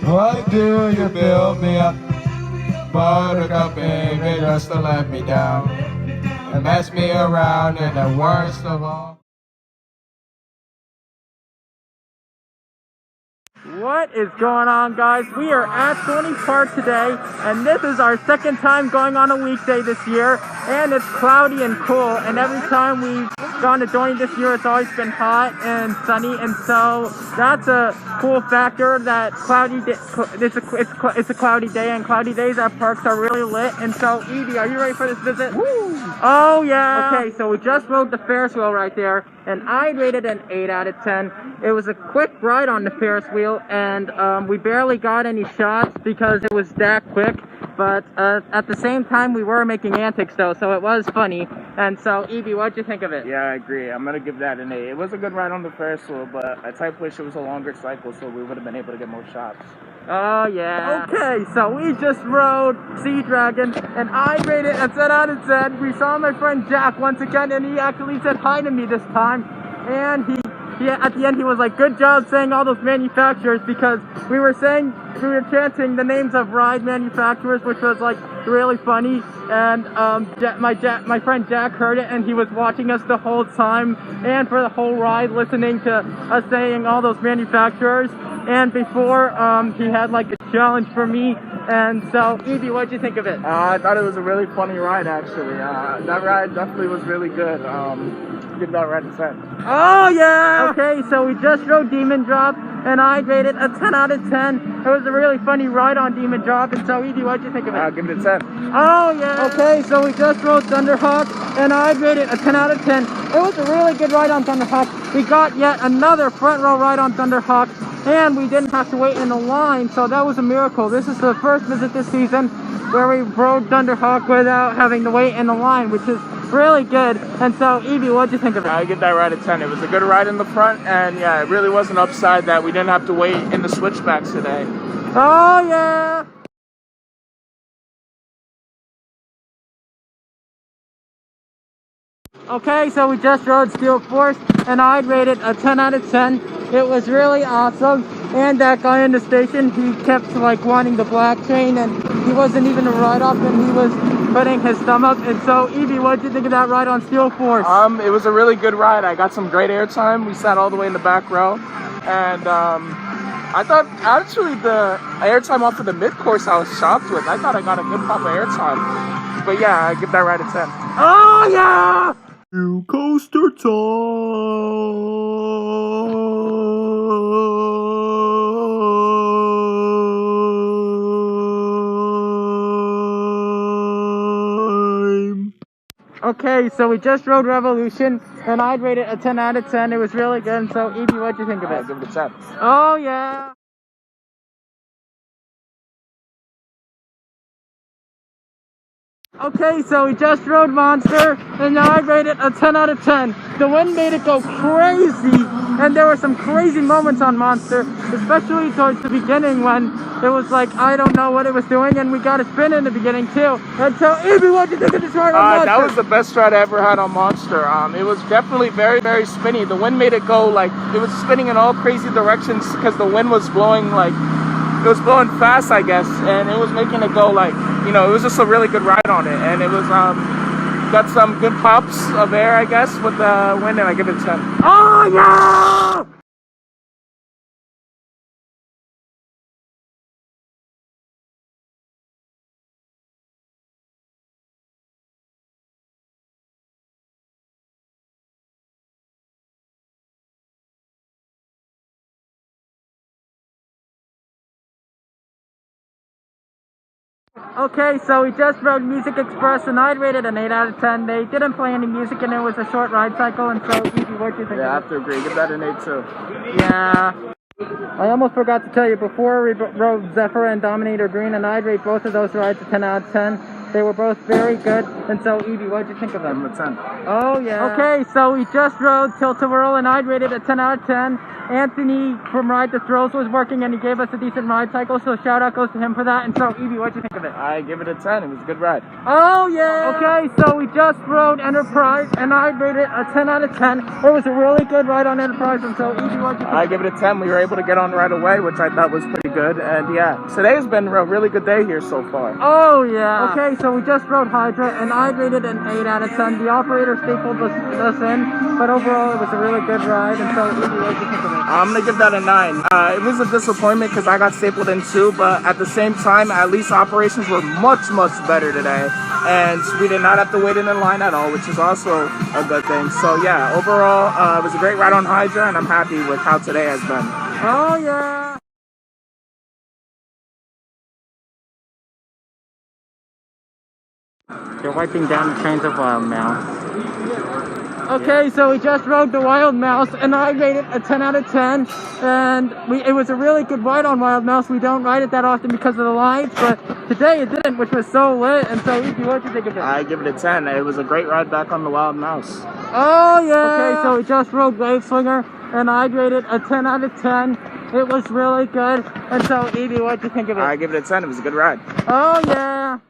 Why do you build me up? Buttercup, baby, just to let me down and mess me around in the worst of all. What is going on, guys? We are at Dorney Park today, and this is our second time going on a weekday this year, and it's cloudy and cool, and every time we've gone to Dorney this year, it's always been hot and sunny, and so that's a cool factor that it's a cloudy day, and cloudy days at parks are really lit. And so, Evie, are you ready for this visit? Woo! Oh yeah! Okay, so we just rode the Ferris wheel right there, and I rated an 8 out of 10. It was a quick ride on the Ferris wheel, and we barely got any shots because it was that quick, but at the same time we were making antics though, so it was funny. And so, Evie, what'd you think of it? Yeah, I agree. I'm gonna give that an 8. It was a good ride on the Ferris wheel, but I type wish it was a longer cycle so we would have been able to get more shots. Oh yeah. Okay, so we just rode Sea Dragon, and I rated a 10 out of 10. We saw my friend Jack once again, and he actually said hi to me this time, and he at the end he was like, good job saying all those manufacturers, because we were chanting the names of ride manufacturers, which was like really funny. And my friend Jack heard it, and he was watching us the whole time and for the whole ride, listening to us saying all those manufacturers. And before he had like a challenge for me. And so, Evie, what'd you think of it? I thought it was a really funny ride, actually. That ride definitely was really good. Give that ride a 10. Oh yeah! Okay, so we just rode Demon Drop, and I rated a 10 out of 10. It was a really funny ride on Demon Drop. And so, Evie, what'd you think of it? I'll give it a 10. Oh yeah! Okay, so we just rode Thunderhawk, and I rated a 10 out of 10. It was a really good ride on Thunderhawk. We got yet another front row ride on Thunderhawk, and we didn't have to wait in a line, so that was a miracle. This is the first visit this season where we rode Thunderhawk without having to wait in a line, which is really good. And so, Evie, what'd you think of it? I give that ride a 10. It was a good ride in the front, and yeah, it really was an upside that we didn't have to wait in the switchbacks today. Oh yeah! Okay, so we just rode Steel Force, and I'd rate it a 10 out of 10. It was really awesome, and that guy in the station, he kept like wanting the black chain, and he wasn't even a ride-off, and he was putting his thumb up. And so, Evie, what did you think of that ride on Steel Force? It was a really good ride. I got some great airtime. We sat all the way in the back row, and I thought actually the airtime off of the mid-course I was shocked with. I thought I got a good pop of airtime. But yeah, I give that ride a 10. Oh yeah! New coaster time! Okay, so we just rode Revolution, and I'd rate it a 10 out of 10. It was really good. And so, Evie, what'd you think of it? I'll give it a 10. Oh yeah! Okay, so we just rode Monster, and now I rate it a 10 out of 10. The wind made it go crazy, and there were some crazy moments on Monster, especially towards the beginning when it was like, I don't know what it was doing, and we got a spin in the beginning too. And so, Evie, what did you think of this ride on Monster? That was the best ride I ever had on Monster. It was definitely very, very spinny. The wind made it go like, it was spinning in all crazy directions because the wind was blowing like, it was blowing fast, I guess, and it was making it go like, you know, it was just a really good ride on it, and it was got some good pops of air, I guess, with the wind, and I give it a 10. Oh yeah! Okay, so we just rode Music Express, and I'd rated an 8 out of 10. They didn't play any music, and it was a short ride cycle. And so, Evie, what do you think? Yeah, I have to agree. Give that an 8 too. Yeah. I almost forgot to tell you, before we rode Zephyr and Dominator Green, and I'd rate both of those rides a 10 out of 10. They were both very good. And so, Evie, what did you think of them? Give them a 10. Oh, yeah. Okay, so we just rode TILT-A-WHIRL, and I'd rate it a 10 out of 10. Anthony from Ride the Thrills was working and he gave us a decent ride cycle, so shout out goes to him for that. And so, Evie, what'd you think of it? I give it a 10. It was a good ride. Oh, yeah! Okay, so we just rode Enterprise, and I rated it a 10 out of 10. It was a really good ride on Enterprise, and so, Evie, what'd you think? I give it a 10. We were able to get on right away, which I thought was pretty good. And yeah, today's been a really good day here so far. Oh, yeah. Okay, so we just rode Hydra, and I rated an 8 out of 10. The operator stapled us in, but overall, it was a really good ride, and so, Evie, what'd you think of it? I'm going to give that a 9. It was a disappointment because I got stapled in too, but at the same time, at least operations were much, much better today. And we did not have to wait in the line at all, which is also a good thing. So yeah, overall, it was a great ride on Hydra, and I'm happy with how today has been. Oh, yeah. They're wiping down the trains of Wild Mouse. Okay, so we just rode the Wild Mouse, and I rated a 10 out of 10. And it was a really good ride on Wild Mouse. We don't ride it that often because of the lines, but today it didn't, which was so lit. And so, Evie, what did you think of it? I give it a 10. It was a great ride back on the Wild Mouse. Oh, yeah! Okay, so we just rode Wave Swinger, and I rated a 10 out of 10. It was really good. And so, Evie, what did you think of it? I give it a 10. It was a good ride. Oh, yeah!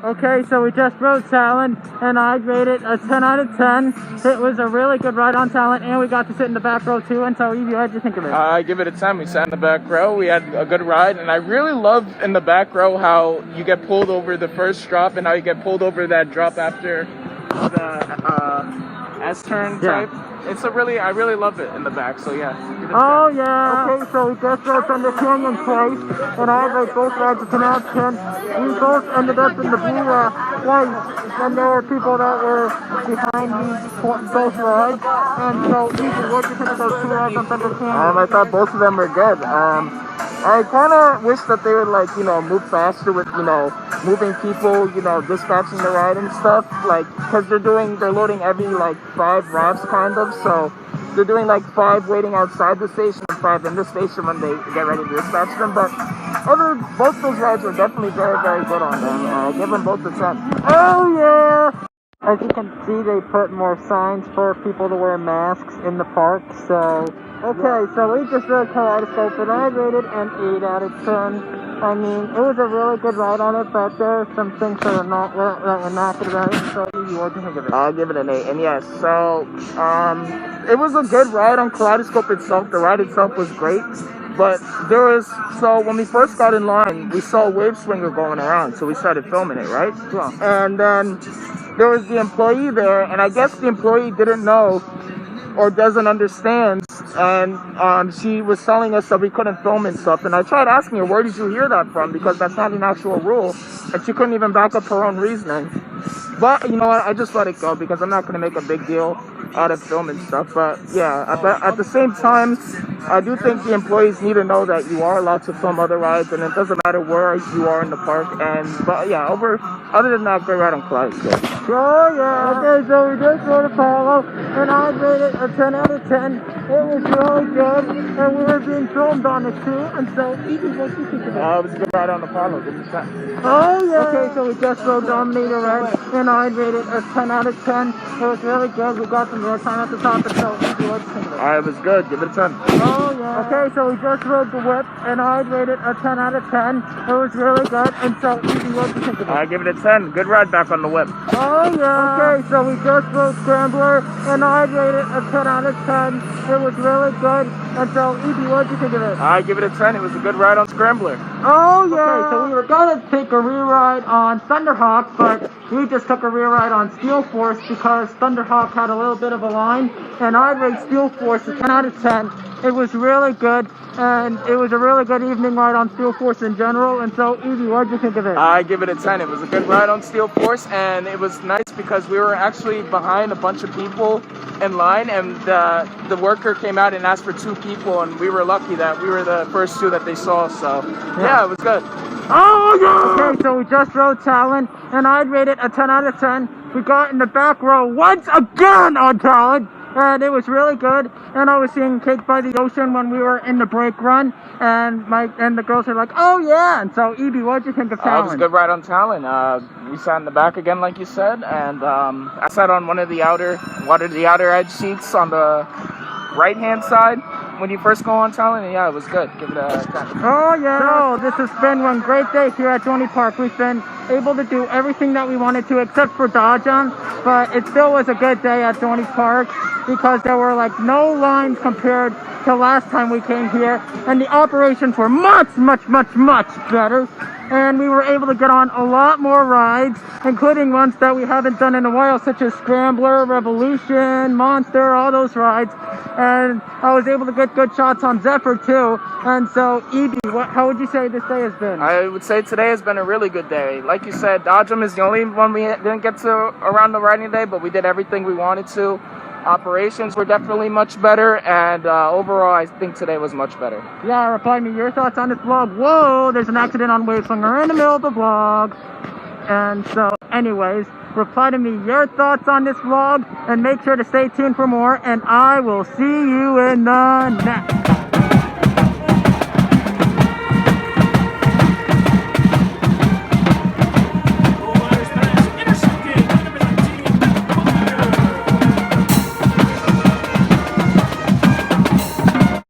Okay, so we just rode Talon, and I rated a 10 out of 10. It was a really good ride on Talon, and we got to sit in the back row too. And so, Evie, what did you think of it? I give it a 10. We sat in the back row. We had a good ride, and I really love in the back row how you get pulled over the first drop and how you get pulled over that drop after the S-turn type. It's a really, I really love it in the back, so yeah. Oh, yeah. Okay, so we just rode from the Canyon Place, and I rode both rides at 10 out of 10. We both ended up in the blue place, and there were people that were behind both rides. And so, Ethan, what did you think of those two rides on Thunder Canyon? I thought both of them were good. I kind of wish that they would, like, you know, move faster with, you know, moving people, you know, dispatching the ride and stuff, like, because they're loading every, like, 5 routes, kind of, so they're doing, like, 5 waiting outside the station and 5 in the station when they get ready to dispatch them, but both those rides were definitely very, very good on them. I give them both a 10. Oh, yeah! As you can see, they put more signs for people to wear masks in the park, so... Okay, so we just rode Kaleidoscope, and I rated an 8 out of 10. I mean, it was a really good ride on it, but there are some things that were not good about it. So, Evie, what do you think of it? I'll give it an 8. And yes, so it was a good ride on Kaleidoscope itself. The ride itself was great, but so when we first got in line, we saw a Wave Swinger going around, so we started filming it, right? Yeah. And then there was the employee there, and I guess the employee didn't know or doesn't understand, and she was telling us that we couldn't film and stuff, and I tried asking her, where did you hear that from, because that's not an actual rule, and she couldn't even back up her own reasoning. But, you know what, I just let it go, because I'm not going to make a big deal out of film and stuff, but yeah, at the same time, I do think the employees need to know that you are allowed to film other rides, and it doesn't matter where you are in the park, but yeah, other than that, great ride on Kaleidoscope. Oh, yeah. Okay, so we just rode Apollo, and I rated a 10 out of 10. It was really good, and we were being filmed on it too, and so, Evie, what do you think of it? It was a good ride on Apollo, give me a 10. Oh, yeah. Okay, so we just rode Dominator Red, and I rated a 10 out of 10. It was really good. We got some more time at the top, and so, Evie, what do you think of it? It was good, give it a 10. Oh, yeah. Okay, so we just rode the Whip, and I rated a 10 out of 10. It was really good, and so, Evie, what do you think of it? I give it a 10. Good ride back on the Whip. Oh, yeah. Okay, so we just rode Scrambler, and I rated a 10 out of 10. It was really good. And so, Evie, what did you think of it? I give it a 10. It was a good ride on Scrambler. Oh, yeah. Okay, so we were going to take a re-ride on Thunderhawk, but we just took a re-ride on Steel Force because Thunderhawk had a little bit of a line, and I rated Steel Force a 10 out of 10. It was really good, and it was a really good evening ride on Steel Force in general. And so, Evie, what did you think of it? I give it a 10. It was a good ride on Steel Force, and it was nice because we were actually behind a bunch of people in line, and the worker came out and asked for 2 people, and we were lucky that we were the first 2 that they saw, so yeah, it was good. Oh, yeah! Okay, so we just rode Talon, and I'd rate it a 10 out of 10. We got in the back row once again on Talon, and it was really good. And I was seeing Cake by the Ocean when we were in the break run, and the girls are like, oh yeah. And so Evie, what did you think of Talon? It was a good ride on Talon. We sat in the back again, like you said, and I sat on one of the outer edge seats on the right-hand side when you first go on Talon, and yeah, it was good. Give it a 10. Oh yeah. So this has been one great day here at Dorney Park. We've been able to do everything that we wanted to except for dodge on, but it still was a good day at Dorney Park because there were like no lines compared to last time we came here, and the operations were much better. And we were able to get on a lot more rides, including ones that we haven't done in a while, such as Scrambler, Revolution, Monster, all those rides. And I was able to get good shots on Zephyr too. And so, Evie, how would you say this day has been? I would say today has been a really good day. Like you said, Dodgem is the only one we didn't get to around the riding day, but we did everything we wanted to. Operations were definitely much better, and overall, I think today was much better. Yeah, reply me your thoughts on this vlog. Whoa, there's an accident on Waveslinger in the middle of the vlog. And so, anyways, reply to me your thoughts on this vlog, and make sure to stay tuned for more, and I will see you in the next.